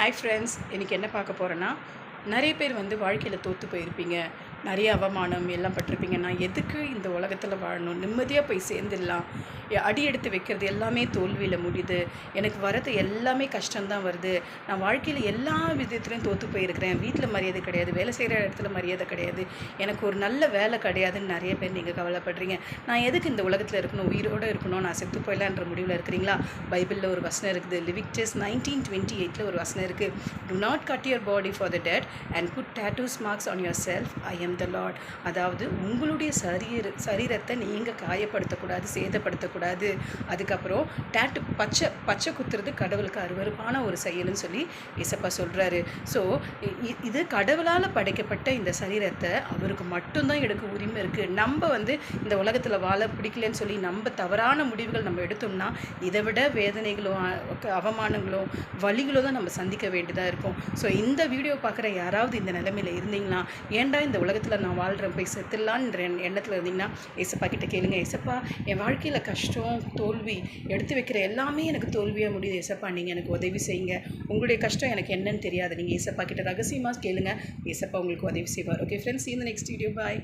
Hi friends, இன்றைக்கி என்ன பார்க்க போகிறேன்னா, நிறைய பேர் வாழ்க்கையில் தோற்று போயிருப்பீங்க. நிறைய அவமானம் எல்லாம் பட்டிருப்பீங்க. நான் எதுக்கு இந்த உலகத்தில் வாழணும், நிம்மதியாக போய் சேர்ந்துடலாம், அடி எடுத்து வைக்கிறது எல்லாமே தோல்வியில் முடியுது, எனக்கு வரது எல்லாமே கஷ்டம்தான் வருது, நான் வாழ்க்கையில் எல்லா விதத்துலையும் தோற்று போயிருக்கிறேன், வீட்டில் மரியாதை கிடையாது, வேலை செய்கிற இடத்துல மரியாதை கிடையாது, எனக்கு ஒரு நல்ல வேலை கிடையாதுன்னு நிறைய பேர் நீங்கள் கவலைப்படுறீங்க. நான் எதுக்கு இந்த உலகத்தில் இருக்கணும், உயிரோடு இருக்கணும், நான் செத்து போயிடலான்ற முடிவில் இருக்கிறீங்களா? பைபிளில் ஒரு வசனம் இருக்குது, லிவிக்டஸ் 19:28 ஒரு வசனம் இருக்குது. To not cut your body for the dead and put tattoos marks on yourself, I am the Lord. அதாவது உங்களுடைய சரீரத்தை நீங்கள் காயப்படுத்தக்கூடாது, சேதப்படுத்தக்கூடாது. அதுக்கப்புறம் பச்சை குத்துறது கடவுளுக்கு அருவருப்பான ஒரு செயல்னு சொல்லி இயேசப்பா சொல்கிறாரு. ஸோ இது கடவுளால் படைக்கப்பட்ட இந்த சரீரத்தை அவருக்கு மட்டும்தான் எடுக்க உரிமை இருக்குது. நம்ம இந்த உலகத்தில் வாழ பிடிக்கலன்னு சொல்லி நம்ம தவறான முடிவுகள் நம்ம எடுத்தோம்னா இதை விட வேதனைகளும் அவமானங்களும் வலிகளும் தான் நம்ம சந்திக்க வேண்டியதாக இருக்கும். ஸோ இந்த வீடியோ பார்க்குற யாராவது இந்த நிலைமையில் இருந்தீங்கன்னா, ஏன்டா இந்த உலகத்தில் நான் வாழ்கிறேன், போய் செத்துடலான்ற எண்ணத்தில் இருந்தீங்கன்னா ஏசப்பா கிட்ட கேளுங்க. ஏசப்பா, என் வாழ்க்கையில் கஷ்டம் தோல்வி எடுத்து வைக்கிற எல்லாமே எனக்கு தோல்வியாக முடியுது, ஏசப்பா நீங்கள் எனக்கு உதவி செய்யுங்க, உங்களுடைய கஷ்டம் எனக்கு என்னன்னு தெரியாது, நீங்கள் ஏசப்பா கிட்ட ரகசியமாக கேளுங்க, ஏசப்பா உங்களுக்கு உதவி செய்வார். ஓகே ஃப்ரெண்ட்ஸ், இந்த நெக்ஸ்ட் வீடியோ பாய்.